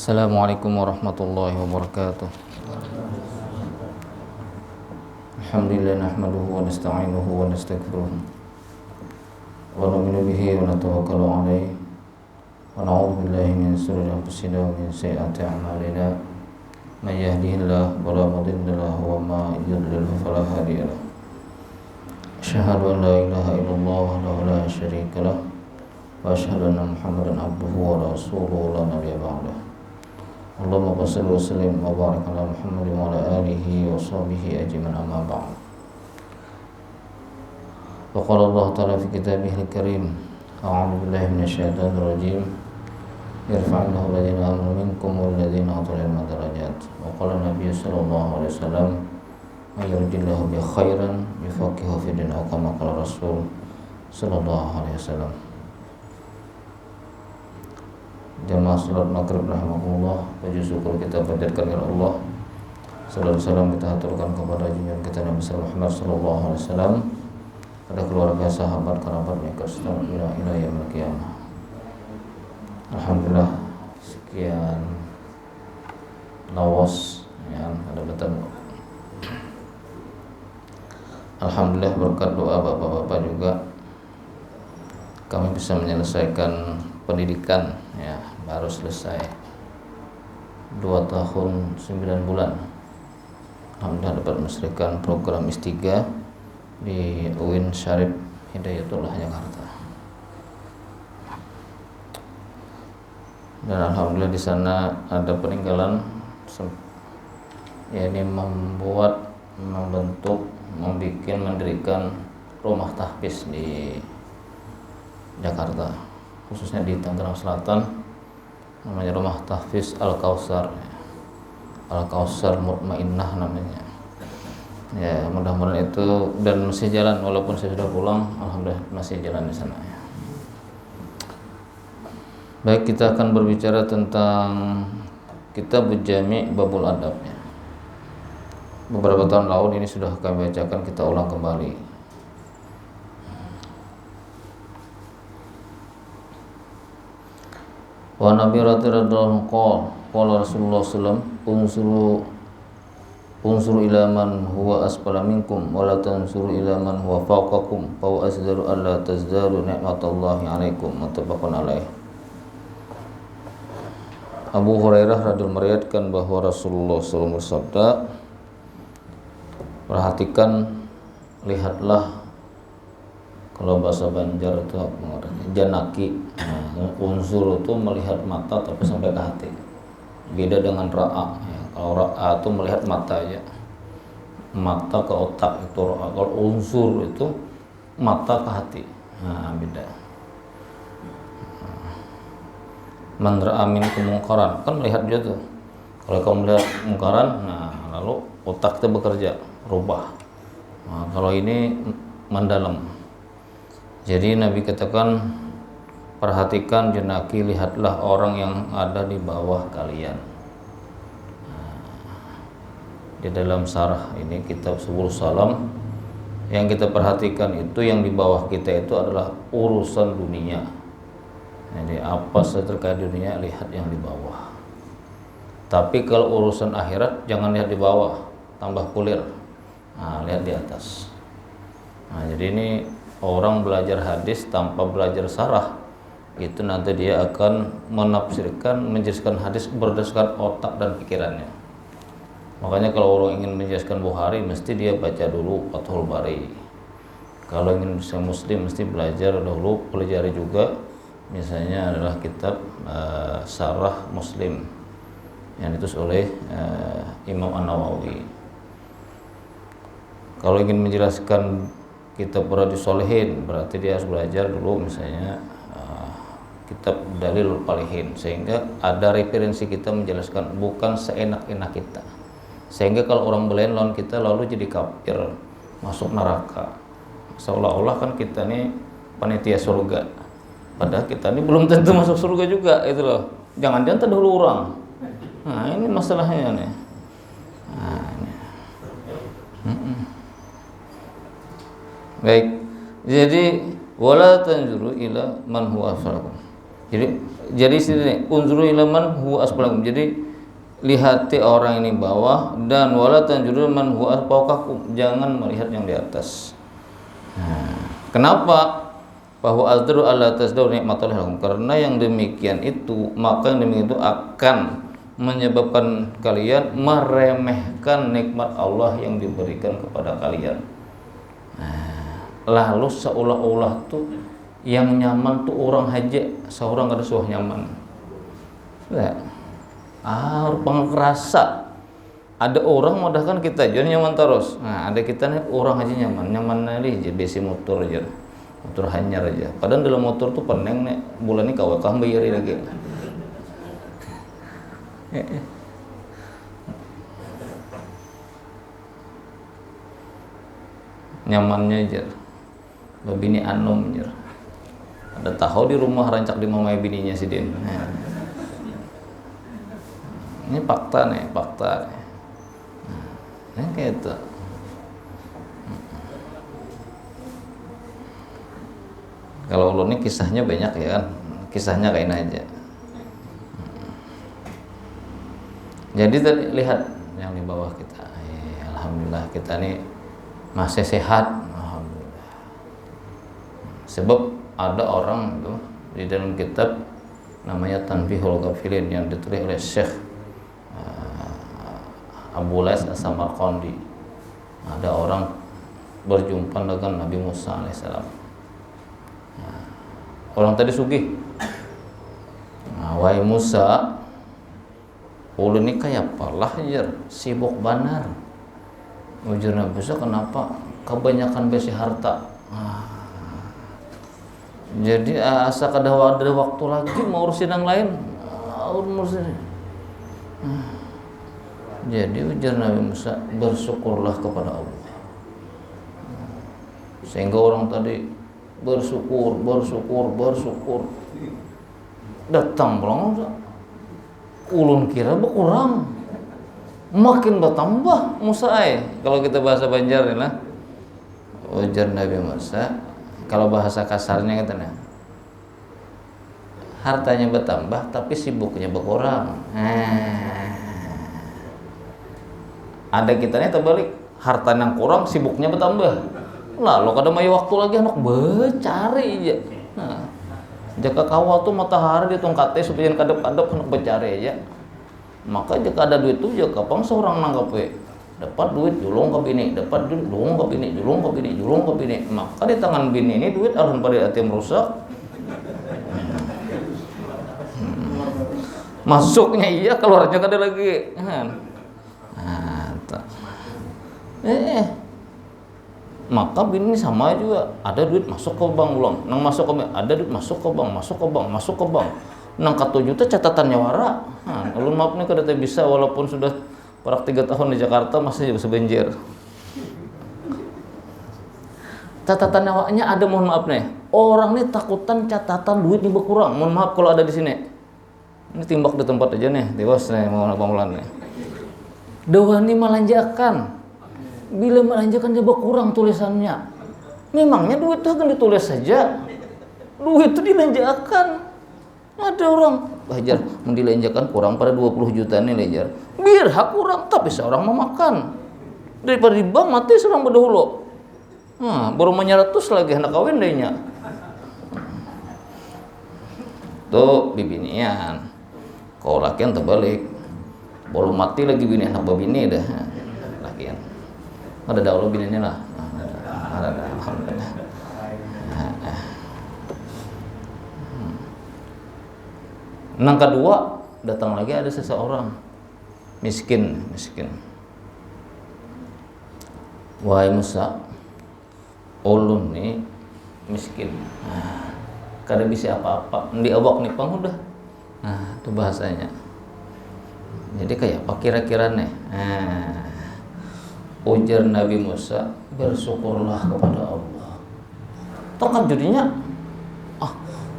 Assalamualaikum warahmatullahi wabarakatuh. Alhamdulillah nahmaduhu wa nasta'inuhu wa nastaghfiruh wa nu'minu bihi wa natawakkalu alayhi wa na'udzu billahi min shururi anfusina wa min sayyiati a'malina may yahdihillahu fala mudilla lahu wa may yudlil fala hadiya lahu. Asyhadu an la ilaha illallah wahdahu la syarika lahu wa asyhadu anna Muhammadan abduhu wa rasuluhu la nabiyya ba'dahu. Allahumma shalli wa sallim wa barik ala Muhammad wa ala alihi wa sahbihi ajma'in, amma ba'd. Wa qala Allah ta'ala fi kitabihil karim, a'udzu billahi minasyaitonir rajim, yarfa'illahu alladhina amanu minkum wal ladzina utul ilma darajat. Wa qala Nabi sallallahu alaihi wasallam, may yuridillahu bi khairan yufaqihu fid din, atau kama qala Rasul sallallahu alaihi wasallam. Jamaah salat maghrib rahimakumullah, puji syukur kita panjatkan kepada Allah. Salawat salam kita haturkan kepada junjungan kita Nabi Muhammad sallallahu alaihi wasallam, pada keluarga, sahabat, kerabatnya, keselamatan ila yaumil qiyamah. Alhamdulillah, sekian lawas yang ada betul. Alhamdulillah berkat doa bapak-bapak juga kami bisa menyelesaikan pendidikan, ya, baru selesai 2 tahun 9 bulan. Alhamdulillah dapat menyelesaikan program S3 di UIN Syarif Hidayatullah Jakarta. Dan alhamdulillah di sana ada peninggalan, yakni mendirikan rumah tahfiz di Jakarta, khususnya di Tangerang Selatan, namanya Rumah Tahfiz Al-Kautsar, Al-Kautsar Mutmainnah namanya. Ya, mudah-mudahan itu, dan masih jalan walaupun saya sudah pulang, alhamdulillah masih jalan di sana. Ya. Baik, kita akan berbicara tentang Kitab Jami' Babul Adab. Ya. Beberapa tahun lalu ini sudah kami bacakan, kita ulang kembali. Wa Nabi radhiyallahu anhu qala Rasulullah sallallahu alaihi wasallam, unsuru ila man huwa asfala minkum wa la tansuru ila man huwa fawqakum fa asdaru alla tazdaru ni'matallahi 'alaikum, muttafaqun alaih. Abu Hurairah radhiyallahu meriwayatkan bahwa Rasulullah sallallahu alaihi wasallam bersabda, perhatikan, lihatlah. Kalau bahasa Banjar itu janaki. Nah, unsur itu melihat mata tapi sampai ke hati. Beda dengan ra'a. Ya. Kalau ra'a itu melihat mata aja, mata ke otak itu ra'a. Kalau unsur itu mata ke hati. Nah, beda. Man ra'a minkum mungkaran, kan melihat juga tuh. Kalau kamu melihat mungkaran, nah lalu otak kita bekerja, rubah. Nah, kalau ini mendalam. Jadi Nabi katakan, perhatikan jenaki, lihatlah orang yang ada di bawah kalian. Di dalam syarah ini kitab Subul Salam, yang kita perhatikan itu yang di bawah kita itu adalah urusan dunia. Jadi apa saja terkait dunia, lihat yang di bawah. Tapi kalau urusan akhirat jangan lihat di bawah, tambah kulir. Nah, lihat di atas. Nah, jadi ini orang belajar hadis tanpa belajar syarah, itu nanti dia akan menafsirkan, menjelaskan hadis berdasarkan otak dan pikirannya. Makanya kalau orang ingin menjelaskan Bukhari, mesti dia baca dulu Fathul Bari. Kalau ingin bisa Muslim, mesti belajar dulu, pelajari juga, misalnya adalah kitab Syarah Muslim yang ditulis oleh Imam An-Nawawi. Kalau ingin menjelaskan kitab Riyadhus Shalihin, berarti dia harus belajar dulu misalnya kitab Dalilul Falihin, sehingga ada referensi kita menjelaskan, bukan seenak-enak kita. Sehingga kalau orang belain lawan kita lalu jadi kafir, masuk neraka. Seolah-olah kan kita ini panitia surga. Padahal kita ini belum tentu masuk surga juga itu loh. Jangan-jangan terdahulu orang. Nah ini masalahnya nih. Nah, ini. Baik. Jadi wala tanzuru ila man huwa asfalakum. Jadi sini unzuru ila man huwa asfalakum. Jadi lihati orang ini bawah dan wala tanzuru man huwa fawqakum. Jangan melihat yang di atas. Nah, kenapa? Bahwa azdaru alla tasdaru nikmatallahi lakum, karena yang demikian itu, maka yang demikian itu akan menyebabkan kalian meremehkan nikmat Allah yang diberikan kepada kalian. Nah, lalu seolah-olah tuh yang nyaman tuh orang haji, seorang ada suah nyaman. Ya. Pengkerasa. Ada orang modalkan kita jadi nyaman terus. Nah, ada kita nih orang haji nyaman nih jadi besi motor aja. Motor hanyar aja. Padahal dalam motor tuh peneng nih bulan ini kau bayari lagi. Nyamannya aja. Babini anom aja. Ada tahu di rumah rancak di mamai bininya si Den. Ini fakta nih, fakta. Nah, kayak itu. Kalau lo ini kisahnya banyak ya kan, kisahnya kayak ini aja. Jadi tadi lihat yang di bawah kita, alhamdulillah kita ini masih sehat, alhamdulillah. Sebab ada orang itu di dalam kitab namanya Tanbihul Ghafilin yang ditulis oleh Syekh Abu Lais As-Samarqandi. Ada orang berjumpa dengan Nabi Musa alaihissalam. Orang tadi sugih. Nah, wahai Musa, ulun ini kayak apalah jer, sibuk banar. Ujar Nabi Musa, kenapa kebanyakan besi harta? Jadi asa kada ada waktu lagi mau urusin yang lain. Jadi ujar Nabi Musa, bersyukurlah kepada Allah. Sehingga orang tadi bersyukur. Datang pulang ulun kira berkurang, makin bertambah Musa kalau kita bahasa Banjar nih lah. Ujar Nabi Musa, kalau bahasa kasarnya gitu nah, hartanya bertambah tapi sibuknya berkurang. Ada kitanya terbalik, harta yang kurang sibuknya bertambah. Lalu kada mai waktu lagi anak becari aja. Nah, jika kawal tuh matahari di tongkatnya supaya kadep-kadep anak becari aja. Maka jika ada duit tuh jika pang seorang nanggape dapat duit julung ke bini, dapat duit julung ke bini. Maka di tangan bini ini duit alun pada hati merusak. Masuknya iya, keluarnya kada lagi. Maka bini sama juga, ada duit masuk ke bank ulang, nang masuk ke bank, ada duit masuk ke bank. Nang katujuh teh catatannya wara. Ulun maaf nih kada bisa walaupun sudah parak 3 tahun di Jakarta masih sebenjer. Catatan nyawanya ada, mohon maaf nih. Orang nih takutan catatan duit ini berkurang. Mohon maaf kalau ada di sini. Ini timbak di tempat aja nih, dewas nih mau bangulan nih. Dewa ini melanjakan. Bila melanjakan dia berkurang tulisannya. Memangnya duit itu akan ditulis saja. Duit itu dilanjakan. Ada orang hajar mendilanjakan kurang pada 20 juta nih lejar. Biar hak kurang tapi seorang memakan. Daripada di bank mati seorang berdahulu. Baru 900 lagi hendak kawin dehnya. Tuh bibinian. Kau lakian terbalik. Baru mati lagi bini anak babini dah. Lakian. Ada dahulu bininya lah. Ada alhamdulillah. Nang kedua datang lagi ada seseorang miskin. Wahai Musa, ulun nih miskin. Kada bisa apa-apa. Di awak nih pang udah. Itu bahasanya. Jadi kayak apa kira-kira nih? Ujar Nabi Musa, bersyukurlah kepada Allah. Toh kan jadinya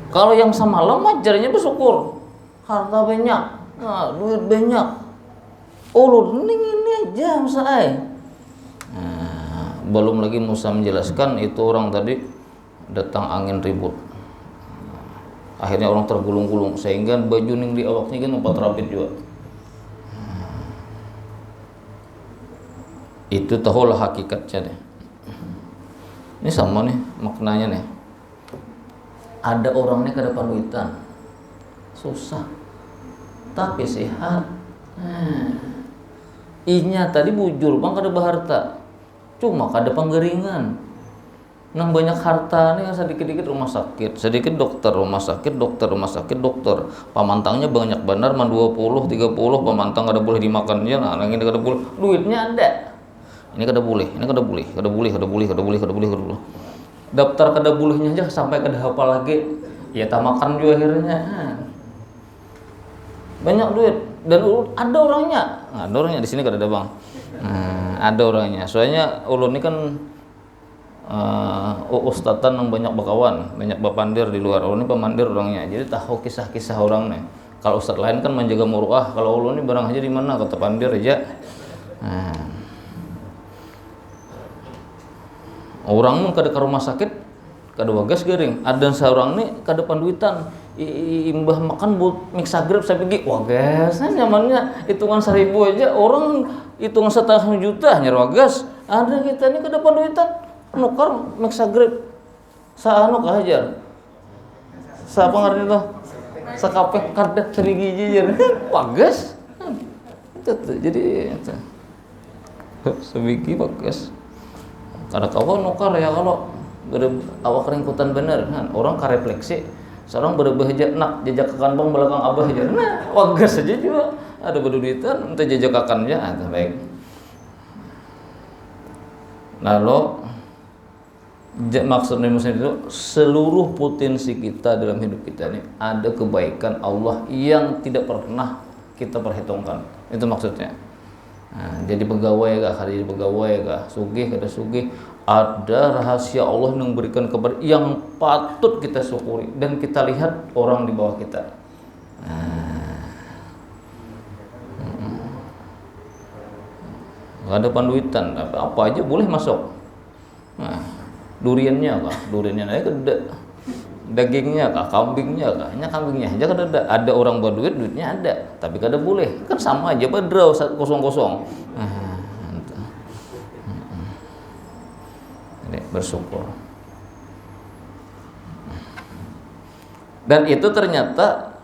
Kalau yang sama lemah jarinya bersyukur, harta banyak, nah, duit banyak. Ulun ini aja saya. Nah, belum lagi Musa menjelaskan itu orang tadi datang angin ribut. Akhirnya orang tergulung-gulung sehingga baju ning di awaknya kan empat rapit juga. Itu tahulah hakikatnya deh. Ini sama nih maknanya nih. Ada orang nih kada panuitan, susah, tapi sehat. Inya tadi bujur bang kada berharta, cuma kada penggeringan. Nang banyak harta nih sedikit-sedikit rumah sakit, sedikit dokter, rumah sakit, dokter, rumah sakit, dokter. Pamantangnya banyak benar, man 20, 30, pamantang kada boleh dimakannya, nah ini kada boleh, duitnya ada. Ini kada boleh, ini kada boleh, kada boleh, kada boleh, kada boleh, kada boleh, kada boleh. Daftar kada bolehnya aja sampai kada hafal lagi, ya tak makan juga akhirnya. Banyak duit dan ada orangnya, nah, ada orangnya di sini kada ada bang. Ada orangnya, soalnya ulun ini kan ustadzan yang banyak bakawan, banyak bapandir di luar. Ulun ini pemandir orangnya, jadi tahu kisah-kisah orang nih. Kalau ustadz lain kan menjaga muruah, kalau ulun ini barang aja di mana kata pandir aja. Orang mun kada ke rumah sakit kada wagas garing, ada seorang nih kada panduitan imbah makan buat mixagrip saya pergi wagas nyamannya hitungan 1.000 aja, orang hitungan 1,5 juta nyar wagas. Ada kita ini kada panduitan nukar mixagrip saano kahajar siapa ngarti itu sakapek kada serigiji jar wagas itu jadi sebigi wagas. Kada kawan nukar ya kalau awak ringkutan bener kan orang karefleksi seorang berbahaya nak jejak kakan bang belakang abah aja nah wagas aja juga ada berduitan untuk jejak kakannya baik. Lalu maksudnya itu seluruh potensi kita dalam hidup kita ini ada kebaikan Allah yang tidak pernah kita perhitungkan, itu maksudnya. Nah, jadi pegawai kah, hari jadi pegawai kah, sugih kada sugih, ada rahasia Allah yang memberikan kabar yang patut kita syukuri dan kita lihat orang di bawah kita. Ada panduitan, apa aja boleh masuk. Nah, duriannya kah, duriannya naik ada, dagingnya kah, kambingnya kah, hanya kambingnya aja kan ada orang berduit, duitnya ada, tapi kada boleh, kan sama aja badrau kosong-kosong. Jadi bersyukur. Dan itu ternyata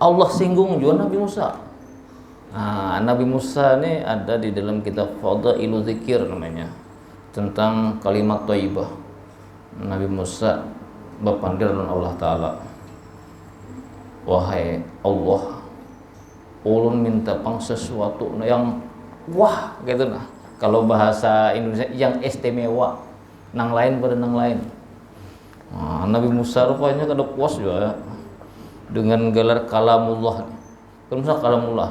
Allah singgung juga Nabi Musa. Nah, Nabi Musa ini ada di dalam kitab Fadailu Dzikir namanya, tentang kalimat thayyibah. Nabi Musa berpanggil dengan Allah Ta'ala, wahai Allah, ulun minta pang sesuatu yang wah gitu nah. Kalau bahasa Indonesia yang istimewa, nang lain pada nang lain. Nah, Nabi Musa rupanya kada puas juga dengan gelar kalamullah. Kalau misalnya kalamullah,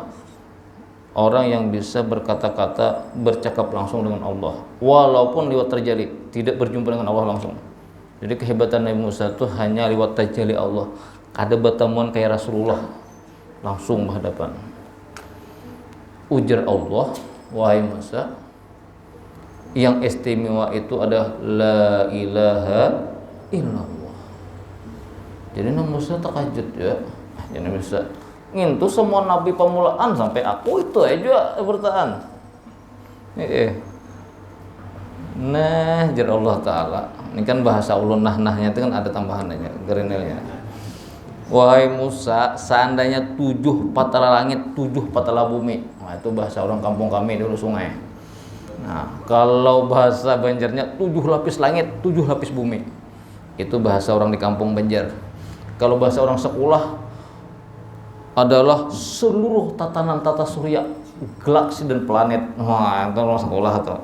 orang yang bisa berkata-kata, bercakap langsung dengan Allah, walaupun lewat terjadi, tidak berjumpa dengan Allah langsung. Jadi kehebatan Nabi Musa itu hanya lewat tajalli Allah. Kada bertemuan kayak Rasulullah langsung berhadapan. Ujar Allah, wahai Musa, yang istimewa itu adalah la ilaha illallah. Jadi Nabi Musa takajud ya. Jadi Nabi Musa ngintu semua nabi pemulaan sampai aku itu aja bertahan. Nah, jar Allah Ta'ala. Ini kan bahasa ulun nah-nahnya itu kan ada tambahannya, gerinilnya. Wahai Musa, seandainya 7 patala langit, 7 patala bumi. Nah, itu bahasa orang kampung kami dulu sungai. Nah, kalau bahasa Banjarnya 7 lapis langit, 7 lapis bumi. Itu bahasa orang di kampung Banjar. Kalau bahasa orang sekolah adalah seluruh tatanan tata surya, galaksi dan planet. Wah, itu orang sekolah atau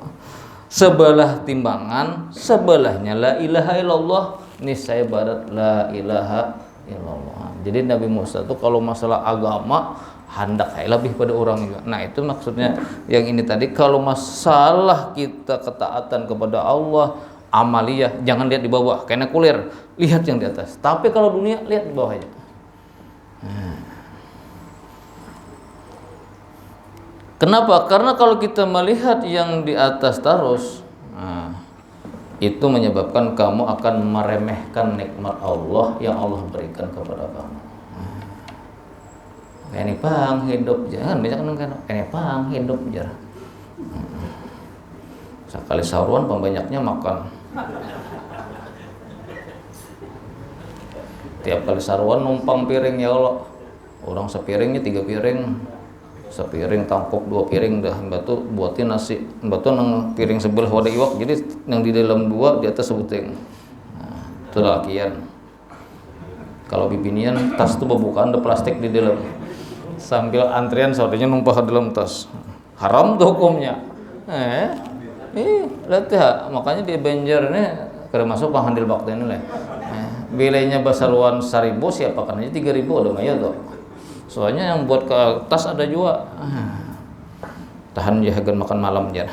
sebelah timbangan, sebelahnya la ilaha illallah, niscaya barat la ilaha illallah. Jadi Nabi Musa itu kalau masalah agama hendak lebih pada orang juga. Nah, itu maksudnya yang ini tadi, kalau masalah kita ketaatan kepada Allah, amaliyah, jangan lihat di bawah karena kulir, lihat yang di atas. Tapi kalau dunia lihat di bawah aja. Kenapa? Karena kalau kita melihat yang di atas terus, itu menyebabkan kamu akan meremehkan nikmat Allah yang Allah berikan kepada kamu. Ini pang hidup jangan banyak kan ini pang hidup jar. Sekali saruan pembanyaknya makan. Tiap kali saruan numpang piring ya Allah. Orang sepiringnya 3 piring. Sepiring tangkop 2 piring dah batu buatin nasi batu nang piring sebelah wadah iwak jadi yang di dalam 2 di atas sebuting. Itu lakian kalau bibinian tas tuh bukaan ada plastik di dalam sambil antrian saudaranya numpah ke dalam tas haram tuh hukumnya. Lihat ya makanya di Banjar ini kada masuk panghandil bakti ini lah. Bilainya basaruan 1.000 siapa kan aja 3.000 udah maya tuh. Soalnya yang buat ke tas ada juga. Tahan jahagan makan malam aja.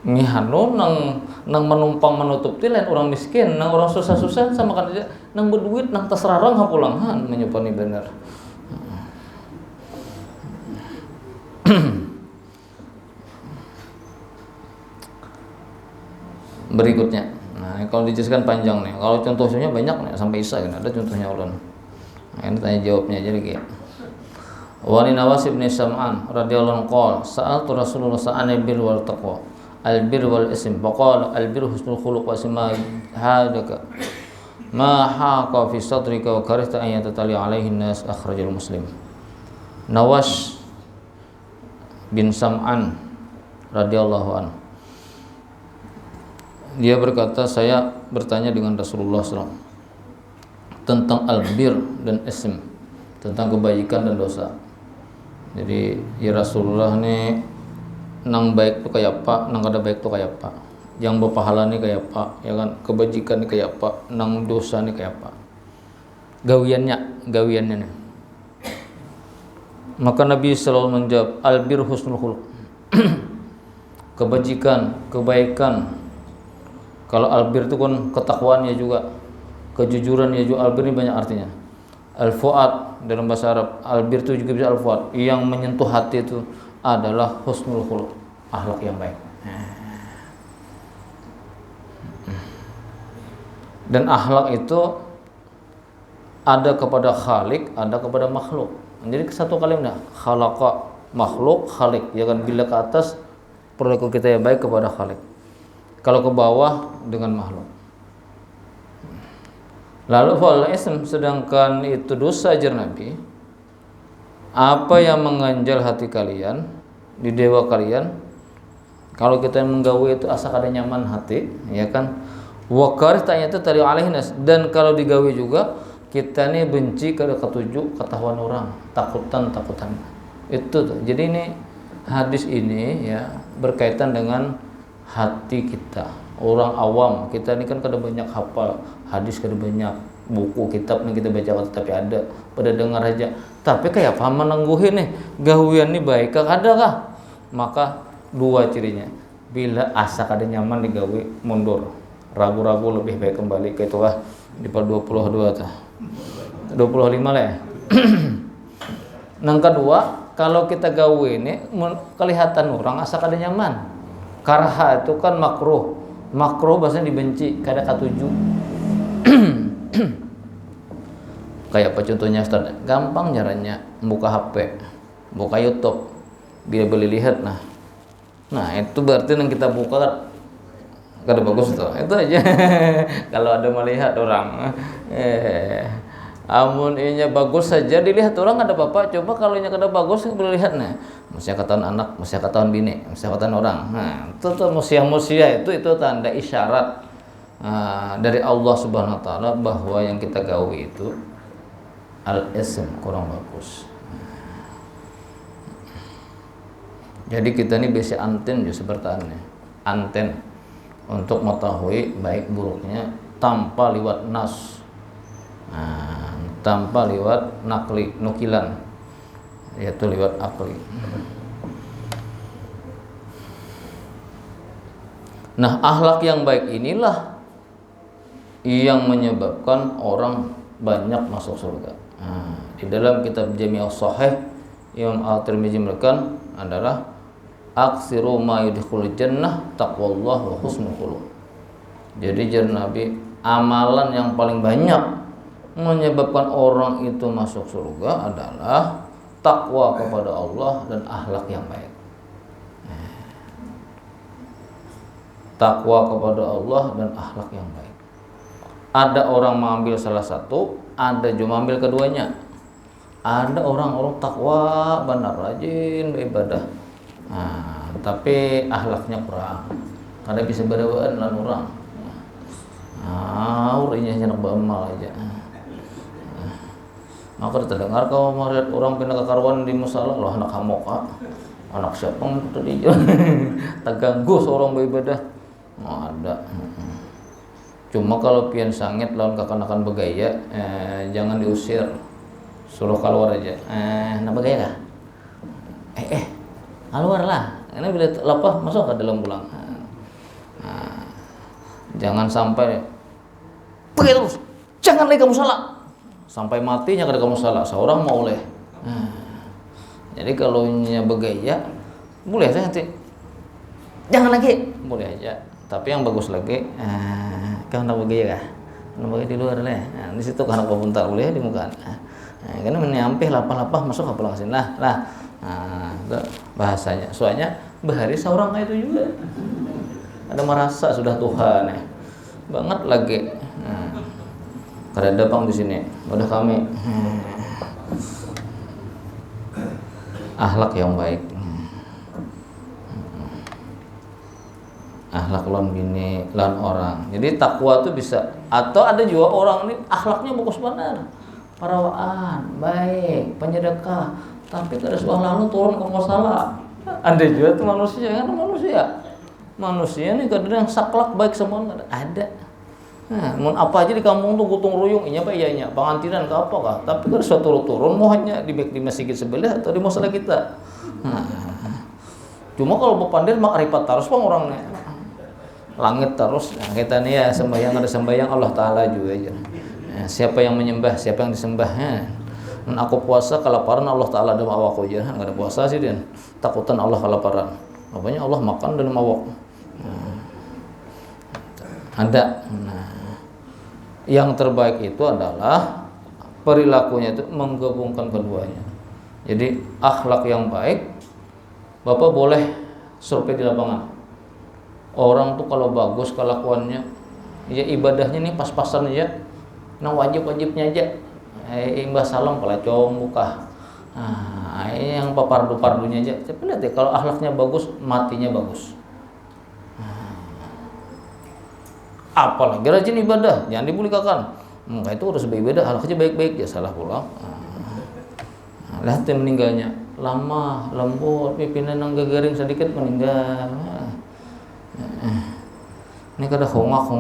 Ngihanu nang menumpang menutup tilen orang miskin, nang orang susah-susah sama kan aja nang berduit nang tas rarang hapulangan menyepani bener. Berikutnya. Nah, kalau dijelaskan panjang nih. Kalau contohnya banyak nih sampai Isa kan ada contohnya ulun. Nah, ini tanya jawabnya jadi kayak. Wa ni Nawas bin Sam'an radhiyallahu anhu qala sa'altu Rasulullah sa'ana bil wal taqwa al bir wal ism faqala al bir husnul khuluq wa isma hadaka ma haqa fi sadrika wa karihta an yatatali alaihi nas akhrajal Muslim. Nawas bin Sam'an radhiyallahu anhu dia berkata, saya bertanya dengan Rasulullah SAW tentang albir dan ism, tentang kebaikan dan dosa. Jadi ya Rasulullah ini nang baik tuh kayak apa, nang kada baik tuh kayak apa, yang berpahala nih kayak apa, ya kan, kebajikan nih kayak apa, nang dosa nih kayak apa, gawiannya nih. Maka Nabi selalu menjawab, albir husnul khuluq, kebajikan, kebaikan. Kalau albir itu kan ketakwaannya juga, kejujurannya juga. Albir ini banyak artinya. Al-fuad dalam bahasa Arab, albir itu juga bisa al-fuad. Yang menyentuh hati itu adalah husnul khuluq, akhlak yang baik. Dan akhlak itu ada kepada khalik, ada kepada makhluk. Jadi satu kalimat, khalaqa, makhluk, khalik. Ya kan, bila ke atas perilaku kita yang baik kepada khalik. Kalau ke bawah dengan makhluk. Lalu fal ism, sedangkan itu dosa ajar Nabi. Apa yang mengganjal hati kalian di dewa kalian? Kalau kita menggawe itu asa kada nyaman hati, ya kan? Wa karihta itu tali alaihi nas, dan kalau digawe juga kita nih benci kada ketujuh ketahuan orang, takutan. Itu tuh. Jadi ini hadis ini ya berkaitan dengan hati kita. Orang awam kita ini kan kada banyak hafal hadis, kada banyak buku kitab yang kita baca, tapi ada pada dengar aja. Tapi kayak paham menangguhin nih gawian nih baik kada kah? Maka 2 cirinya, bila asa kada nyaman digawe mundur, ragu-ragu lebih baik kembali ke itu lah di 22 tah 25 lah ya. Nang kedua, kalau kita gawe ini kelihatan orang asa kada nyaman. Karha itu kan makruh bahasanya dibenci, kada katuju. Kayak apa contohnya Ustaz? Gampang caranya buka HP, buka YouTube, dia boleh lihat. Nah itu berarti yang kita buka kada bagus tuh. Itu aja. Kalau ada melihat orang, amun inya bagus saja dilihat orang ada apa-apa. Coba kalau inya kada bagus boleh lihat nah. Musia ketahuan anak, musia ketahuan bini, musia ketahuan orang. Nah, itu tuh musia itu tanda isyarat dari Allah Subhanahu wa taala bahwa yang kita gawe itu al-ism kurang bagus. Jadi kita ini biasa anten juga seperti anten untuk mengetahui baik buruknya tanpa lewat nas. Tanpa lewat nukilan, yaitu lewat akli. Nah, akhlak yang baik inilah yang menyebabkan orang banyak masuk surga. Di dalam kitab Jami' Shahih Imam At-Tirmidzi menekan adalah aksiru ma yudkhulul jannah taqwallah wa husnul khuluq. Jadi jar Nabi, amalan yang paling banyak menyebabkan orang itu masuk surga adalah takwa kepada Allah dan akhlak yang baik. Takwa kepada Allah dan akhlak yang baik. Ada orang mengambil salah satu, ada juga mengambil keduanya. Ada orang-orang takwa benar, rajin beribadah, tapi akhlaknya kurang. Kada bisa berewaan lan orang. Urinya nyenak beramal aja. Maka terdengar kau melihat orang pindah ke karuan di musala, loh anak hamoka, anak siapa yang tadi terganggu seorang beribadah. Ada. Cuma kalau pian sangit lawan kekanakan begaya, jangan diusir, suruh keluar aja. Nak begaya kah? Keluar lah. Karena bila lapah masuk ke dalam pulang. Jangan sampai pergi terus, jangan lagi kamu salah. Sampai matinya kada kamu salah, seorang mau oleh. Jadi kalau nya begaya, boleh saja nanti. Jangan lagi, boleh aja. Tapi yang bagus lagi, kau nak begaya kah? Nak begaya di luar lah. Di situ kan apa bentar boleh di muka. Karena menyampih lapah-lapah masuk ke pulang sini lah. Itu bahasanya. Soalnya bahari seorang kayak itu juga. Ada merasa sudah Tuhan banget lagi. Kada datang di sini, udah kami. Akhlak yang baik. Akhlak lawan bini, lawan orang. Jadi takwa itu bisa. Atau ada juga orang ini akhlaknya bagus benar, parawaan, baik, penyedekah, tapi kada suah lalu turun ke masalah. Ada juga tuh manusia, kan manusia ini kadang saklak baik semua ada. Mun apa aja di kampung tuh gotong royong, inya apa iyanya, pengantinan ke apa kah? Tapi kada suah turun mau hanya di masjid sebelah atau di masalah kita. Cuma kalau berpandai mak ripat terus pang orangnya. Langit terus, kita nih ya sembahyang ada sembahyang Allah Ta'ala juga aja. Siapa yang menyembah, siapa yang disembah. Aku puasa kelaparan Allah Ta'ala dalam awakku aja. Nggak ada puasa sih dan takutan Allah kelaparan. Apanya Allah makan dalam awak. Ada. Yang terbaik itu adalah perilakunya itu menggabungkan keduanya. Jadi akhlak yang baik, Bapak boleh survei di lapangan. Orang tuh kalau bagus kelakuannya, ya ibadahnya nih pas-pasan aja, nah wajib-wajibnya aja, imbah salam pelacong buka, ini yang papardu-pardunya aja. Tapi lihat ya, kalau akhlaknya bagus, matinya bagus. Apalagi rajin ibadah, jangan dibulikakan. Itu harus beribadah, akhlaknya baik-baik, ya salah pulang. Lihat yang meninggalnya, lama, lembut, pimpinan yang garing sedikit meninggal. Ini kada hongak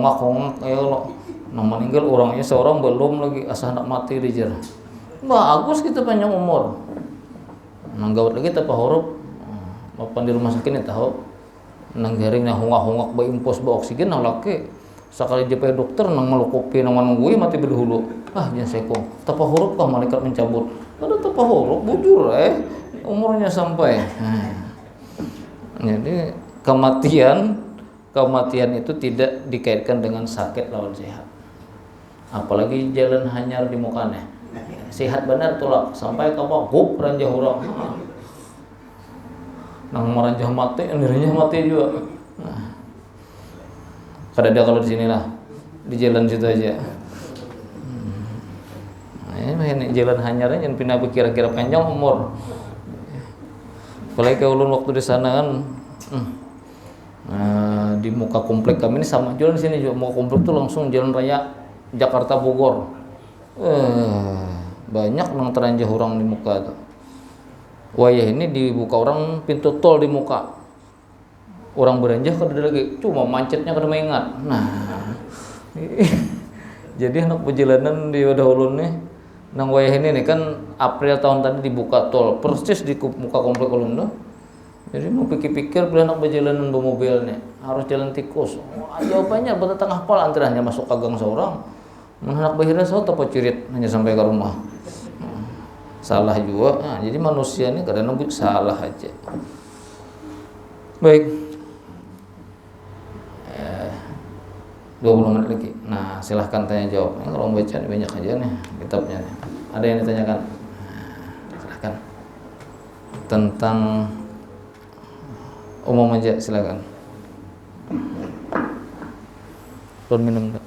ya lo. Nang meninggal orangnya seorang belum lagi asal nak mati dijer. Bagus kita panjang umur. Nang gawat lagi tanpa huruf. Bapak di rumah sakit ni tahu. Nang garing nang hongak ba impos ba oksigen nang laki. Sakali JP dokter nang melukupi nang menunggui mati berdahulu. Jangan seko. Tanpa huruf kah malaikat mencabut. Kada tanpa huruf bujur umurnya sampai. Jadi kematian itu tidak dikaitkan dengan sakit lawan sehat. Apalagi jalan hanyar di mukanya. Sehat benar tulak sampai kamu gup ranjah orang. Nang meranjah mati, dirinya mati juga. Kada ada kalau di sini lah. Di jalan situ aja. Ini jalan hanyarnya jangan pindah kira-kira panjang umur. Apalagi ulun waktu di sana kan di muka komplek kami ini sama jalan di sini juga, muka komplek tuh langsung jalan raya Jakarta Bogor. Banyak nang teranjah orang di muka tuh. Wayah ini dibuka orang pintu tol di muka. Orang beranjah kada lagi, cuma macetnya kada mengingat. Jadi anak perjalanan di wadah ulun nih nang wayah ini nih kan April tahun tadi dibuka tol persis di muka komplek ulun tuh. Jadi mau pikir-pikir beli anak berjalanan bermobilnya harus jalan tikus. Jawabannya betul tengah pal antriannya masuk ke gang seorang. Anak bahirnya saya apa cirit hanya sampai ke rumah. Salah juga. Nah, jadi manusia ini kadang-kadang salah aja. Baik. 20 menit lagi. Nah, silahkan tanya jawab. Ini kalau baca banyak aja nih kitabnya nih. Ada yang ditanyakan? Silahkan. Tentang umum aja silakan. Belum minum enggak?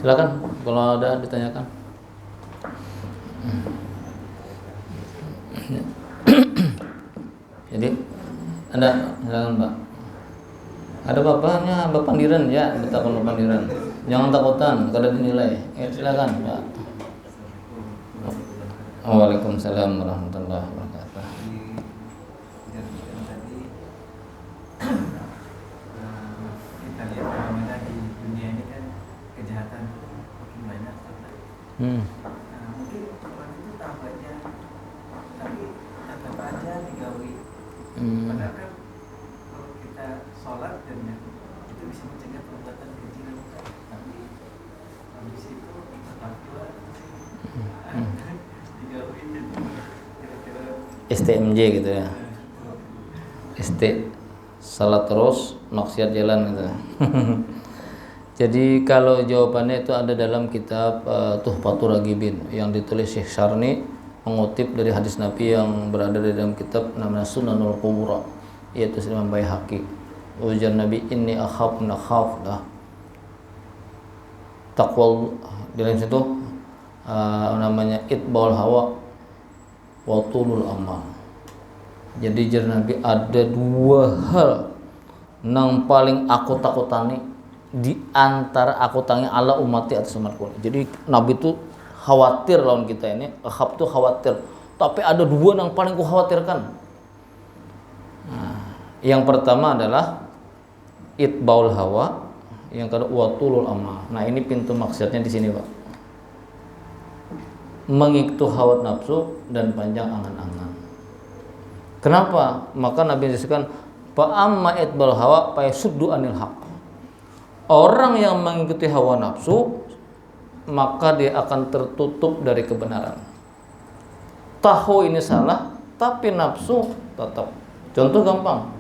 Silakan kalau ada ditanyakan. Jadi ada silakan Pak. Ada bapaknya Bapak Pandiran ya, betapa Bapak Pandiran. Jangan takutan kalau dinilai. Silakan Pak. Waalaikumsalam warahmatullahi wabarakatuh. Kita lihat bagaimana di dunia ini kan kejahatan makin banyak. Mungkin orang itu tahu aja, tapi tetap aja digawi. Padahal kan kalau kita sholat dan itu bisa mencegah perbuatan keji kan, tapi habis itu tetap pula digawi kira-kira STMJ gitu ya. ST salat terus maksiat jalan gitu. Jadi kalau jawabannya itu ada dalam kitab Tuhfatur Ragibin yang ditulis Syekh Syarni mengutip dari hadis Nabi yang berada di dalam kitab namanya Sunanul Kubra, yaitu Imam Baihaqi. Ujar Nabi, inni akhaf dah taqwa di dalam situ namanya itbaul hawa wa tulul amal. Jadi jar Nabi ada dua hal yang paling aku takutani di antara aku tanya ala umati atas umatku. Jadi Nabi itu khawatir lawan kita ini, akhab itu khawatir. Tapi ada dua yang paling ku khawatirkan. Nah, yang pertama adalah itbaul hawa, yang kedua watulul amal. Nah, ini pintu maksiatnya di sini, Pak. Mengikuti hawa nafsu dan panjang angan-angan. Kenapa? Maka Nabi disebutkan fa amma itbaul hawa fa yasuddu anil haq. Orang yang mengikuti hawa nafsu maka dia akan tertutup dari kebenaran. Tahu ini salah, tapi nafsu tetap. Contoh gampang.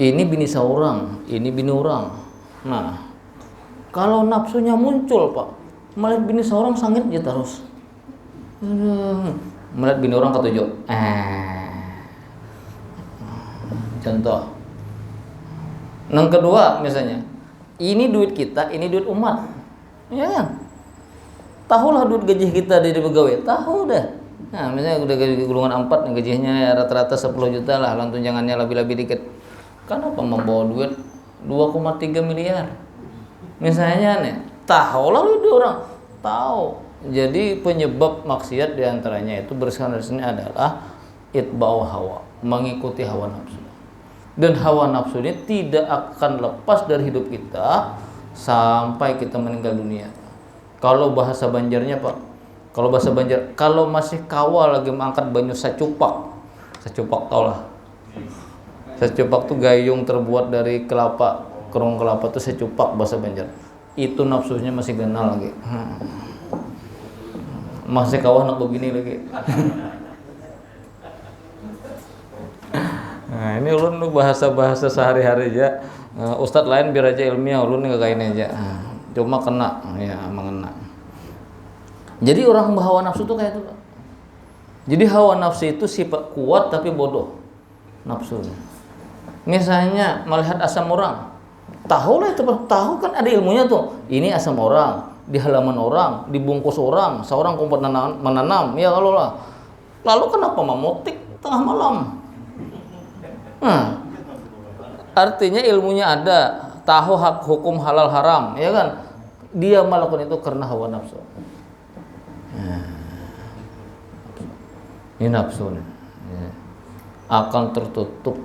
Ini bini seorang, ini bini orang. Nah, kalau nafsunya muncul, Pak, melihat bini seorang sangit dia terus. Melihat bini orang ketujuh. Contoh. Yang kedua misalnya, ini duit kita, ini duit umat, ya kan? Tahulah duit gaji kita dari pegawai, tahu dah. Nah, misalnya udah gaji golongan 4, yang gajinya ya rata-rata 10 juta lah, lalu tunjangannya lebih-lebih dikit. Kenapa membawa duit 2,3 miliar? Misalnya nih, tahulah lu dua orang, tahu. Jadi penyebab maksiat diantaranya itu bersama di sini adalah itba'u hawa, mengikuti hawa nafsu. Dan hawa nafsu ini tidak akan lepas dari hidup kita sampai kita meninggal dunia. Kalau bahasa Banjarnya, Pak, kalau bahasa Banjar, kalau masih kawal lagi mengangkat banyu sacupak tau lah. Sacupak tuh gayung terbuat dari kelapa, kerong kelapa tuh sacupak bahasa Banjar. Itu nafsunya masih kenal lagi. Masih kawal nak begini lagi. Nah, ini ulun bahasa-bahasa sehari-hari aja. Ustadz lain biar aja ilmiah, ulun nggak kayak ini aja. Cuma kena, ya mengena. Jadi orang hawa nafsu tuh kayak itu, Pak. Jadi hawa nafsu itu sifat kuat tapi bodoh nafsu. Misalnya melihat asam orang, tahu lah itu, tahu kan ada ilmunya tuh. Ini asam orang, di halaman orang, dibungkus orang, seorang kumpul menanam, ya kalau lah. Lalu kenapa memotik tengah malam? Artinya ilmunya ada, tahu hak hukum halal haram, ya kan? Dia melakukan itu karena hawa nafsu. Ini nafsu nih, akan tertutup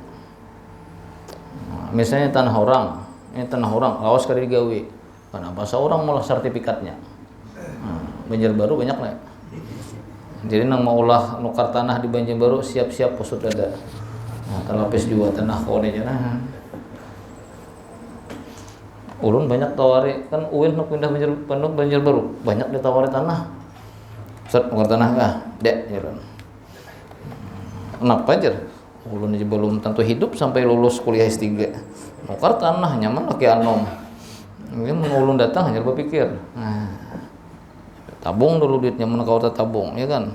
Misalnya tanah orang, ini tanah orang, lawas kali digawe. Kenapa seorang malah sertifikatnya? Banjarbaru banyak lah. Jadi nang mau ulah nukar tanah di Banjarbaru siap-siap posut ada. Nah, telapis juga tanah kode nah. Ulun banyak tawari kan uin nak pindah Banjarbaru, banyak ditawari tanah. Set nukar tanah kah? Dek, jalan. Kenapa aja? Ulun aja belum tentu hidup sampai lulus kuliah S3. Nukar tanah nyaman laki anom. Ini ulun datang hanya berpikir. Nah, tabung dulu duitnya mana kau tabung, ya kan?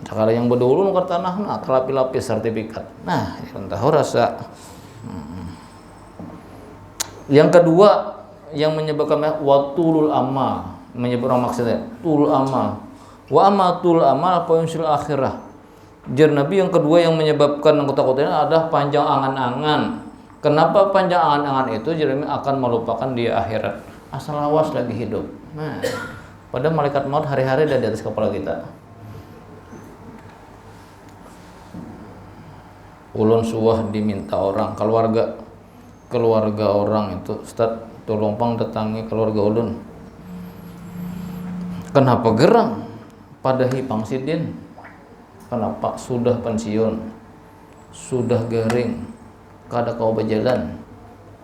Kalau yang berdulu nukar tanah, nah terlapis-lapis sertifikat. Nah, entah rasa. Yang kedua yang menyebabkan watulul amal, menyebabkan maksudnya tul amal. Wa amatul amal poinsil akhirah. Jar Nabi yang kedua yang menyebabkan kota-kotanya adalah panjang angan-angan. Kenapa panjang angan-angan itu? Jadi akan melupakan dia akhirat. Asal awas lagi hidup. Nah, pada malaikat maut hari-hari ada di atas kepala kita. Ulun suah diminta orang keluarga orang itu, Ustaz tolong pang datangi keluarga ulun. Kenapa gerang? Padahi pangsidin. Kenapa sudah pensiun, sudah garing, kada kau berjalan,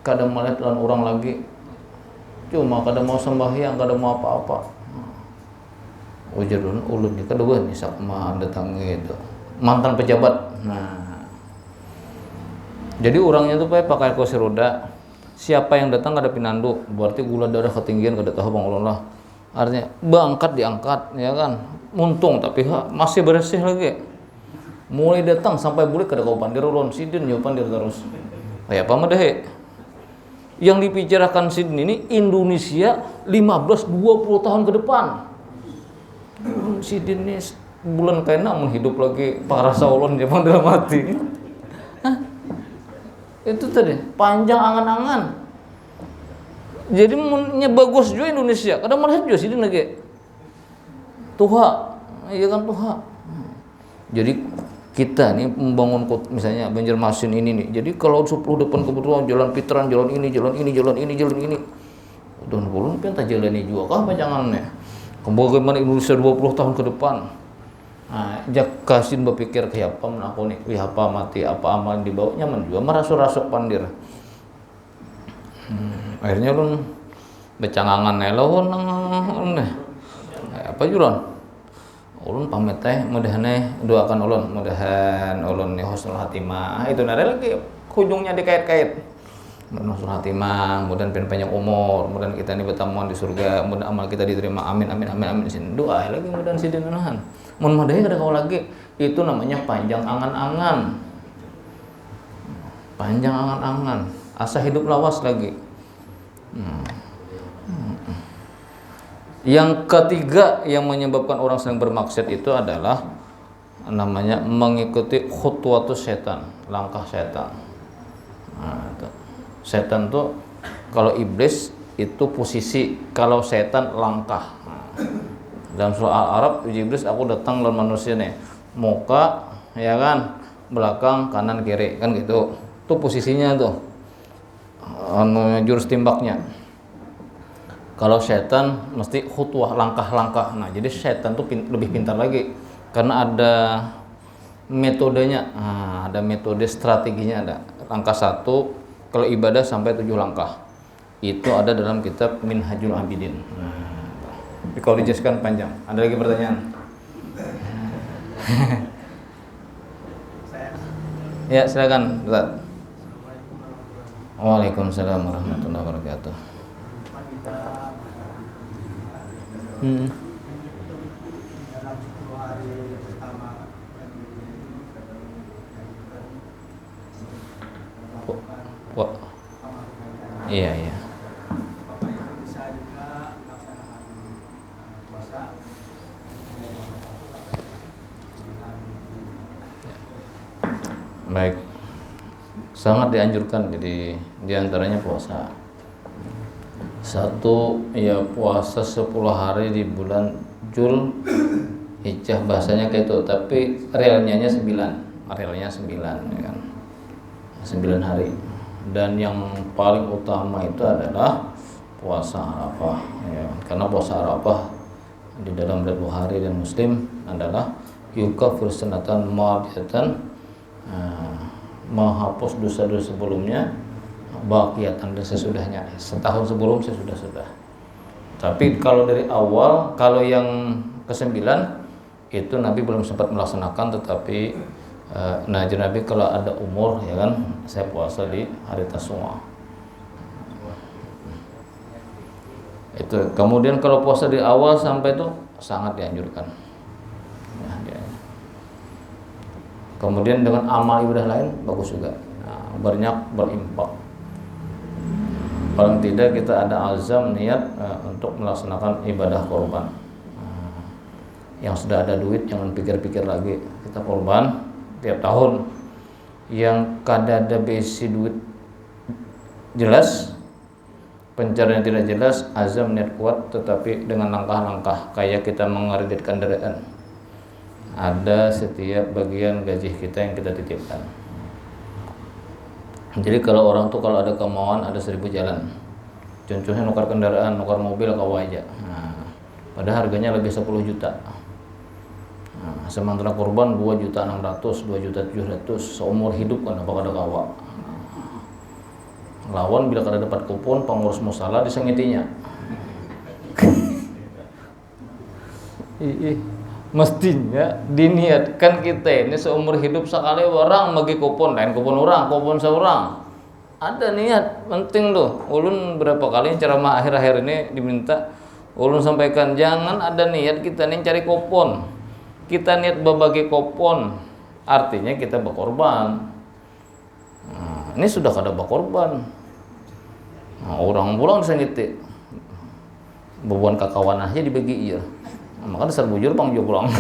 kada melihat lan orang lagi, cuma kada mau sembahyang, kada mau apa-apa. Ujar ulun ni kedua ni sama datangi itu mantan pejabat. Nah, jadi orangnya tuh pakai kursi roda. Siapa yang datang kada pinandu, berarti gula darah ketinggian kada tahu bang ulun lah. Artinya bangkat diangkat, ya kan? Muntung tapi masih bersih lagi. Mulai datang sampai boleh kada kau pandir ulun sidin nyu pandir terus. Kayak apa mah deh? Yang dibicarakan sidin ini Indonesia 15-20 tahun ke depan. Sidin ini bulan kena menghidup lagi para saulon zaman dalam mati. Itu tadi panjang angan-angan. Jadi bagus juga Indonesia. Kadang melihat juga sini lagi. Tuha, iya kan Tuha. Jadi kita nih membangun misalnya Banjarmasin ini nih. Jadi kalau 10 depan kebetulan jalan Pitran, jalan ini. Udah ulun pengen jalan ini juga kah panjangannya. Bagaimana Indonesia 20 tahun ke depan. Nah, jak kasin berpikir kayak apa menakuni, apa mati, apa amal dibawa nyaman juga merasuk-rasuk pandir. Akhirnya ulun becangangan nelon apa juron. Ulun pamit teh mudahan doakan ulun, mudahan ulun ni husnul hatimah. Itu nare lagi ujungnya dikait-kait. Husnul hatimah, mudahan panjang umur, mudahan kita ini bertemu di surga, mudahan amal kita diterima. Amin amin amin amin. Sin doa lagi mudahan sidinahan. Mun madahi kada kau lagi, itu namanya panjang angan-angan. Panjang angan-angan, asa hidup lawas lagi. Yang ketiga yang menyebabkan orang sedang bermaksiat itu adalah namanya mengikuti khutwatus setan, langkah setan. Nah, itu. Setan tuh kalau iblis itu posisi, kalau setan langkah. Dalam surah Al-Arab iblis aku datang lawan manusia nih, muka ya kan, belakang kanan kiri kan gitu. Tuh posisinya tuh. Jurus timbaknya. Kalau setan mesti khutwah, langkah-langkah. Nah, jadi setan tuh lebih pintar lagi karena ada metodenya. Nah, ada metode strateginya ada. Langkah 1 kalau ibadah sampai 7 langkah. Itu ada dalam kitab Minhajul Abidin. Kalau dijelaskan panjang. Ada lagi pertanyaan? Ya, silakan, Ustaz. Waalaikumsalam warahmatullahi wabarakatuh. Iya. Baik. Sangat dianjurkan, jadi diantaranya puasa. 1 ya puasa 10 hari di bulan Jul Hijjah, bahasanya kayak itu, tapi realnya 9 ya kan. 9 hari. dan yang paling utama itu adalah puasa Arafah ya. Karena puasa Arafah di dalam riwayat Bukhari dan Muslim adalah yukafir sanatan madiyatan, menghapus dosa-dosa sebelumnya, baqiyatan dan sesudahnya, setahun sebelum sesudah. Tapi kalau dari awal, kalau yang ke-9 itu Nabi belum sempat melaksanakan, tetapi Nabi kalau ada umur ya kan, saya puasa di hari Tasyrik. Itu kemudian kalau puasa di awal sampai itu sangat dianjurkan. Kemudian dengan amal ibadah lain bagus juga. Banyak berimpak. Paling tidak kita ada azam niat untuk melaksanakan ibadah korban. Yang sudah ada duit jangan pikir-pikir lagi, kita korban tiap tahun. Yang kada ada besi duit jelas, pencarian tidak jelas, azam niat kuat, tetapi dengan langkah-langkah kayak kita mengereditkan kendaraan. Ada setiap bagian gaji kita yang kita titipkan. Jadi kalau orang tuh kalau ada kemauan ada 1000 jalan. Contohnya nukar kendaraan, nukar mobil kau aja. Padahal harganya lebih 10 juta. Sementara korban 2.600.000, 2.700.000 seumur hidup kan apa kada kawa. Lawan bila kada dapat kupon pengurus musala disengitinya. Mestinya diniatkan kita ini seumur hidup sekali orang bagi kupon, lain kupon orang, kupon seorang. Ada niat penting tuh. Ulun berapa kali ceramah akhir-akhir ini diminta ulun sampaikan jangan ada niat kita nih cari kupon. Kita niat berbagi kupon, artinya kita berkorban. Ini sudah kada berkorban. Orang pulang disengiti. Bebuan kakawan aja dibagi iya. Maka dasar bujur pang jo pulang.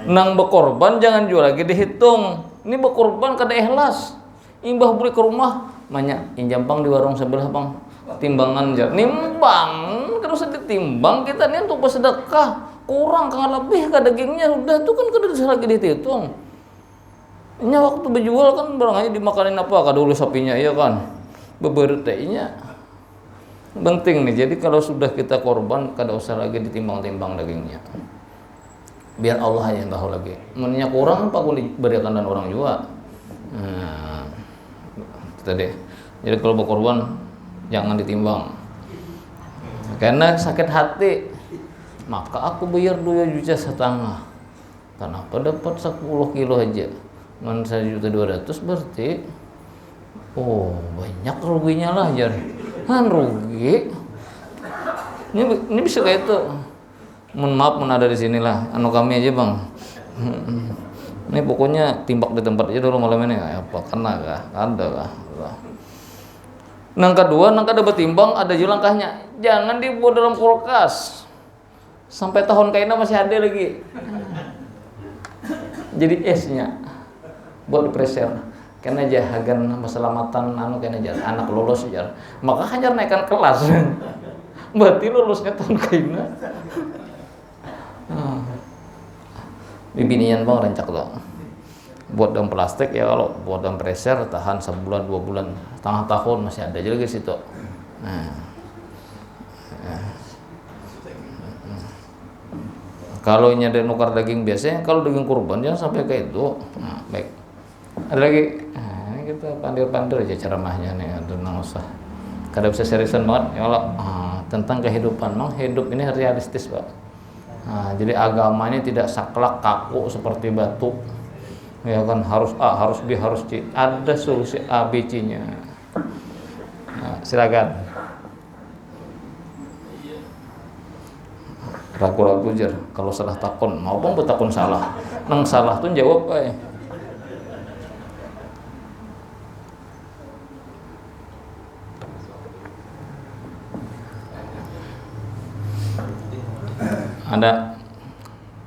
Nang berkorban jangan jual lagi dihitung. Ini berkorban kada ikhlas. Imbah beli ke rumah, banyak injam pang di warung sebelah pang. Timbangan jar. Nimbang, terus ditimbang kita nih untuk bersedekah. Kurang kada lebih ka dagingnya udah tuh kan kada bisa lagi dihitung. Ini waktu berjual kan barang aja dimakanin apa kada dulu sapinya iya kan. Bebertainya. Penting nih, jadi kalau sudah kita korban, kada usah lagi ditimbang-timbang dagingnya. Biar Allah yang tahu lagi. Mennya kurang apa aku diberikan dan orang juga. Kita deh. Jadi kalau berkorban jangan ditimbang. Karena sakit hati, maka aku bayar 2,5 juta. Kenapa dapat 10 kilo aja? Man 1.200.000 berarti banyak ruginya lah jar. Rugi. Ini bisa kayak itu. Mohon maaf ada di sinilah. Kami aja bang. Ini pokoknya timbak di tempat aja dulu malam ini. Apa kena kah? Ada kah? Nang kedua, nang kada bertimbang ada juga langkahnya. Jangan dibuat dalam kulkas. Sampai tahun kainnya masih ada lagi. Jadi esnya buat di freezer. Karena jahagan keselamatan kena jar anak lulus jar. Maka hajar naikkan kelas. Berarti lulusnya tahun kaina. Bibinian bang rancak tuh. Buat dalam plastik ya, kalau buat dalam freezer tahan sebulan 2 bulan, setengah tahun masih ada aja lagi situ. Kalau ini ada nukar daging biasanya, kalau daging kurban jangan sampai kayak itu. Baik. Ada lagi, ini kita pandir-pandir aja ceramahnya nih, tentang usah. Kada bisa seriusan banget, ya Allah. Tentang kehidupan, memang hidup ini realistis pak. Jadi agama ini tidak saklek kaku seperti batu. Ya kan harus A, harus B, harus C. Ada solusi A, B, C-nya. Silakan. Ragu-ragu jar, kalau salah takon, mau bang bertakon salah. Nang salah tuh jawab kayak. Ada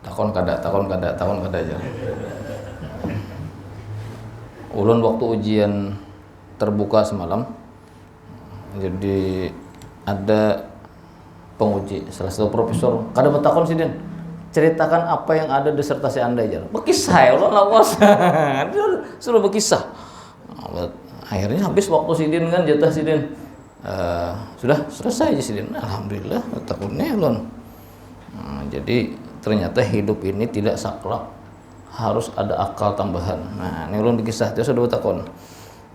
takon kada aja. Ulun waktu ujian terbuka semalam, jadi ada penguji salah satu profesor kada bertakon sih Den, ceritakan apa yang ada disertasi Anda aja. Berkisah ya Allah lawas. Suruh berkisah. Akhirnya habis waktu sidin kan, jatah sidin. Sudah selesai aja sidin. Alhamdulillah, takutnya ulun. Jadi ternyata hidup ini tidak saklek, harus ada akal tambahan. Nah, ini ulun berkisah dia sudah bertakon.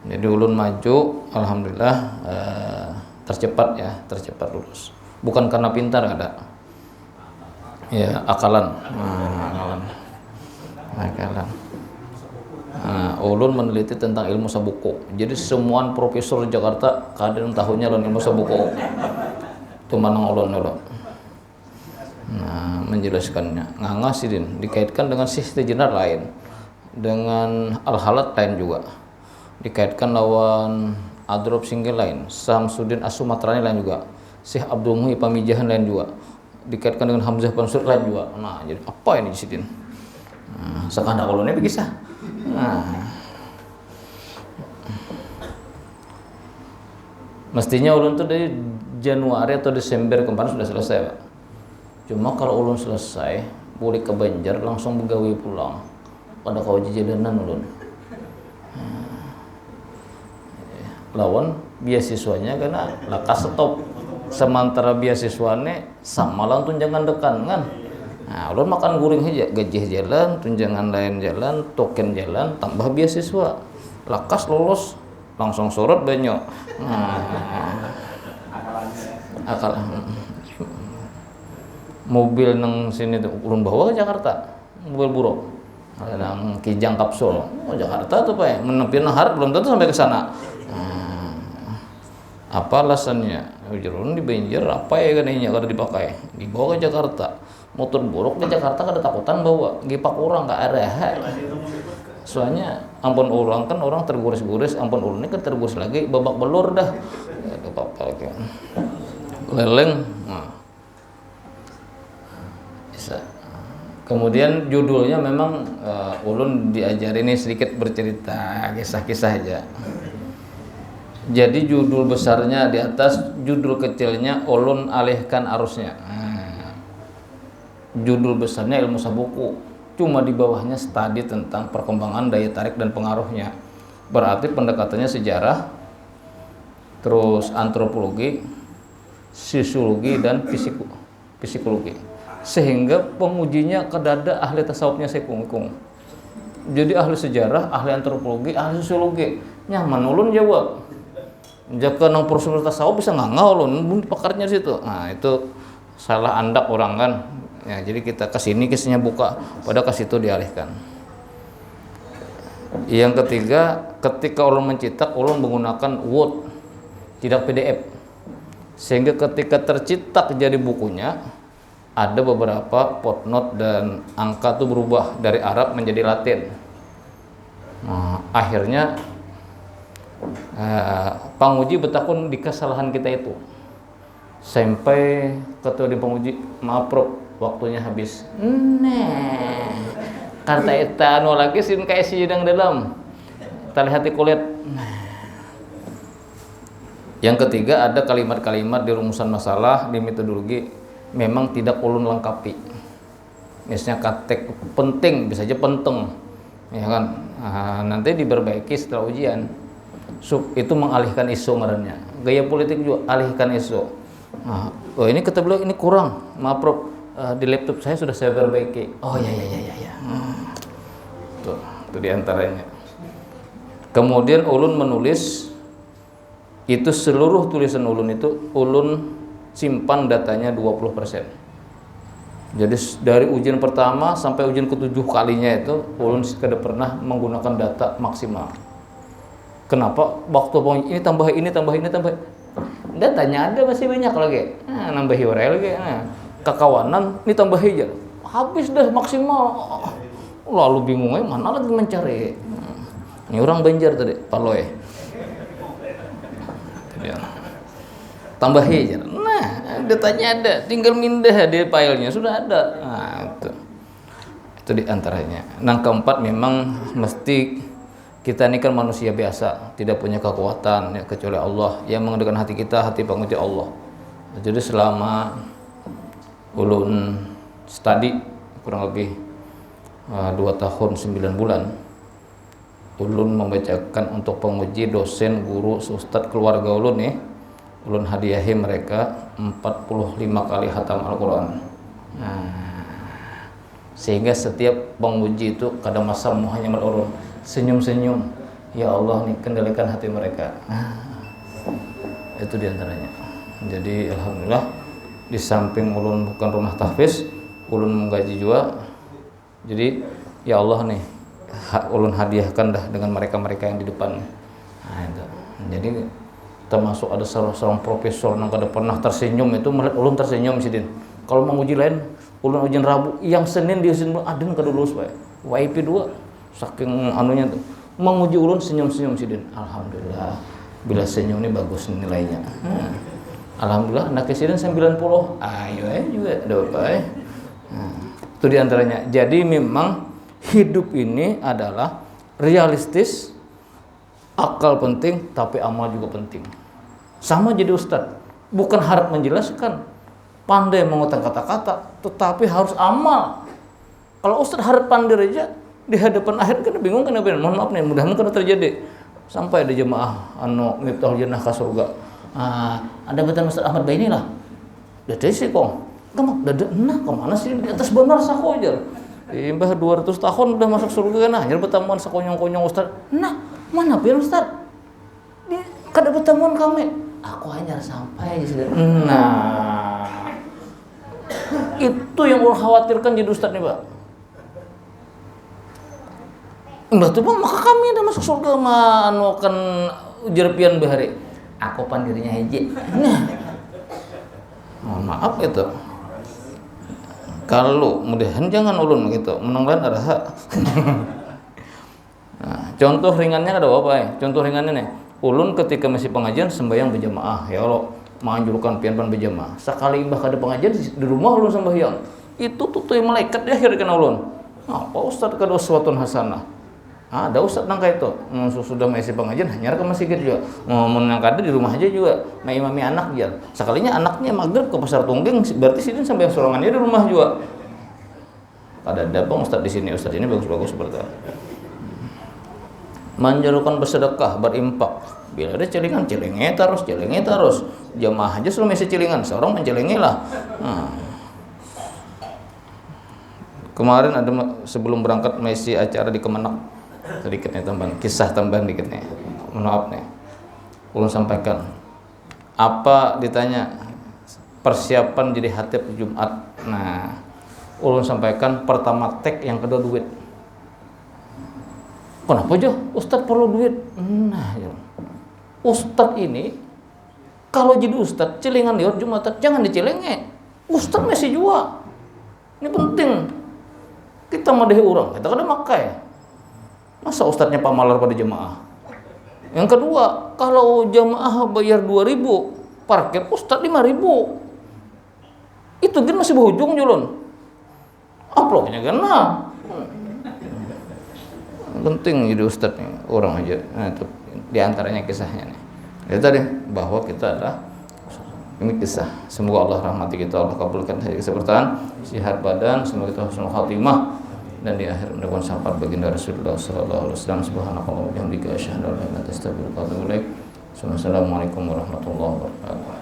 Jadi ulun maju, alhamdulillah tercepat lulus. Bukan karena pintar ada. Ya, akalan. Akalan. Ulun meneliti tentang ilmu sabuku. Jadi semua profesor di Jakarta kadang tahunnya lawan ilmu sabuku. Itu manang ulun dulu. Menjelaskannya ngangasirin dikaitkan dengan sistem lain, dengan al-halat lain juga, dikaitkan lawan adrob singgil lain, Samsudin As-Sumatrani lain juga, Syekh Abdul Muhyi Pamijahan lain juga, dikaitkan dengan Hamzah Pansur lain juga. Jadi apa ini sidin? Sekarang kalau ini bisa. Mestinya ulun tuh dari Januari atau Desember kemarin sudah selesai, Pak. Cuma kalau ulun selesai, boleh ke Banjar langsung begawe pulang. Pada kau jalanan ulun. Lawan beasiswanya karena lakas stop. Sementara beasiswanya sama lah tunjangan dekan kan. Ulun makan guring aja, gaji jalan, tunjangan lain jalan, token jalan, tambah beasiswa. Lakas lulus, langsung sorot banyak. Akal. Mobil nang sini tuh ulun bawa ke Jakarta, mobil buruk. Nang Kijang kapsul. Jakarta tuh Pak ya, menepin harap belum tentu sampai ke sana. Apa alasannya? Ulun di Banjar apa ya kan ini kada dipakai. Dibawa ke Jakarta. Motor buruk di Jakarta kada takutan bawa. Gipak orang ka arah. Soalnya ampun orang kan orang terguris-guris, ampun ulun ini kan terguris lagi babak belur dah. Apa-apa lagi. Leleng. Bisa. Kemudian judulnya memang ulun diajari ini sedikit bercerita kisah-kisah aja. Jadi judul besarnya di atas, judul kecilnya ulun alihkan arusnya. Judul besarnya ilmu sabuku, cuma di bawahnya studi tentang perkembangan daya tarik dan pengaruhnya. Berarti pendekatannya sejarah, terus antropologi, sosiologi dan psikologi. Sehingga pengujinya kedada ahli tasawufnya sekungkung. Jadi ahli sejarah, ahli antropologi, ahli sosiologi. Nyaman ulun jawab. Jika nang prosedur tasawuf bisa ngangau ulun pakarnya situ. Nah, itu salah andak orang kan. Ya, jadi kita kesini kisahnya buka, pada ke situ dialihkan. Yang ketiga, ketika ulun mencetak, ulun menggunakan Word, tidak PDF. Sehingga ketika tercetak jadi bukunya, ada beberapa footnote dan angka itu berubah dari Arab menjadi Latin. Nah, akhirnya penguji bertakun di kesalahan kita itu. Sampai ketua di penguji, maaf Prof, waktunya habis. Karta eta anu lagi sin kayak sidang dalam. Tali hati kulit. Yang ketiga, ada kalimat-kalimat di rumusan masalah di metodologi memang tidak ulun lengkapi. Misalnya katek penting, bisa aja penting, ya kan? Nanti diperbaiki setelah ujian. Itu mengalihkan isu ngarannya. Gaya politik juga alihkan isu. Ini kata beliau ini kurang. Maaf Prof, di laptop saya sudah saya perbaiki. Oh ya. Itu diantaranya. Kemudian ulun menulis itu seluruh tulisan ulun itu ulun simpan datanya 20%. Jadi dari ujian pertama sampai ujian ke-7 kalinya itu ulun kada pernah menggunakan data maksimal. Kenapa? Waktu ini tambah. Datanya ada masih banyak lagi. Nambahi warai lagi. Kekawanan ini tambah aja. Habis dah maksimal. Lalu bingungnya mana lagi mencari. Ini orang Banjar tadi, Paloy. Tambah aja. Nah, datanya ada, tinggal mindah di filenya sudah ada. Itu di antaranya. Yang keempat memang mesti kita ini kan manusia biasa, tidak punya kekuatan ya, kecuali Allah yang mengendalikan hati kita, hati penguji Allah. Jadi selama ulun studi kurang lebih 2 tahun 9 bulan, ulun membacakan untuk penguji dosen, guru, ustadz keluarga ulun nih, ulun hadiahi mereka 45 kali khatam Al-Quran. Sehingga setiap penguji itu kadang masa hanya ulun senyum-senyum, ya Allah nih kendalikan hati mereka. Itu diantaranya. Jadi alhamdulillah, di samping ulun bukan rumah tahfiz, ulun menggaji juga. Jadi ya Allah nih, ulun hadiahkan dah dengan mereka-mereka yang di depan. Itu. Jadi termasuk ada seorang profesor yang kada pernah tersenyum, itu melihat ulun tersenyum sidin. Kalau menguji lain, ulun ujian Rabu, yang Senin dia ujian adem kada lulus bae. WIP 2 saking anunya tuh. Menguji ulun senyum-senyum sidin. Alhamdulillah. Bila senyum ini bagus nilainya. Alhamdulillah anak sidin 90. Ayo juga ada apa itu diantaranya. Jadi memang hidup ini adalah realistis, akal penting, tapi amal juga penting. Sama jadi ustadz, bukan harap menjelaskan, pandai mengutang kata-kata, tetapi harus amal. Kalau ustadz harap pandai aja, di hadapan akhir kan bingung kan? Mohon maaf nih, mudah-mudahan kada terjadi. Sampai ada jemaah Miftahul Jannah ke surga. Ada betul Ustaz Ahmad Baini lah. Dede sih kong. Kamu dede nah kemana sih di atas benar sako aja. Mbah 200 tahun udah masuk surga nah, nyar pertemuan sakonyong-konyong Ustaz. Nah, mana pian Ustaz? Di kada pertemuan kami. Aku hanya sampai di sini. Nah. Itu yang ulun khawatirkan jadi Ustaz nih, Pak. Mbah tuh maka kami ada masuk surga anu akan ujar pian bahari. Aku pandirinya hiji. Nah. Mohon maaf itu. Kalau mudahan jangan ulun gitu, menenglan araha. Nah, contoh ringannya ada apa ya? Contoh ringannya nih. Ulun ketika masih pengajian sembahyang berjamaah, ya Allah menganjurkan pian berjamaah. Sekali mbah kada pengajian di rumah ulun sembahyang. Itu tuh malaikat dia akhirnya kena ulun. Apa Ustaz kada uswatun hasanah? Ada Ustaz nang itu sudah masih pengajian hanya ke masjid juga. Mun yang kada di rumah aja juga, imami anak dia. Sekalinya anaknya maghrib ke pasar Tunggeng, berarti sini sampai sorangannya di rumah juga. Kada ada bang Ustaz di sini, Ustaz ini bagus-bagus seperti itu. Menyerukan bersedekah, berimpak. Bila ada celingan, celenge terus. Jamaah aja selalu masih celingan, seorang mencelengi lah. Kemarin ada sebelum berangkat masih acara di Kemenak. Sedikit nih tambahan, kisah tambahan dikit nih. Maaf nih. Ulun sampaikan. Apa ditanya persiapan jadi khatib Jumat. Nah, ulun sampaikan pertama tek, yang kedua duit. Kenapa aja Ustadz perlu duit? Nah, ya. Ustadz ini kalau jadi Ustadz celengan lewat Jumatan jangan dicelenge. Ustadz masih jua. Ini penting. Kita madahi orang, kita kada makai. Masa Ustadznya pamalar pada jemaah? Yang kedua, kalau jemaah bayar 2.000, parkir Ustadz 5.000. Itu kan masih berujung julun. Uploadnya kan nah. Penting jadi Ustadz nih, orang aja. Nah, itu diantaranya kisahnya nih. Itu tadi bahwa kita adalah ini kisah. Semoga Allah rahmati kita, Allah kabulkan kisah bertahan, sehat badan, semoga kita husnul khatimah. Dan di akhir mendapat syafaat baginda Rasulullah sallallahu alaihi wasallam. Subhanallahi wa bihamdihi asyhadu an la ilaha illa anta astaghfiruka wa atubu ilaik. Assalamualaikum warahmatullahi wabarakatuh.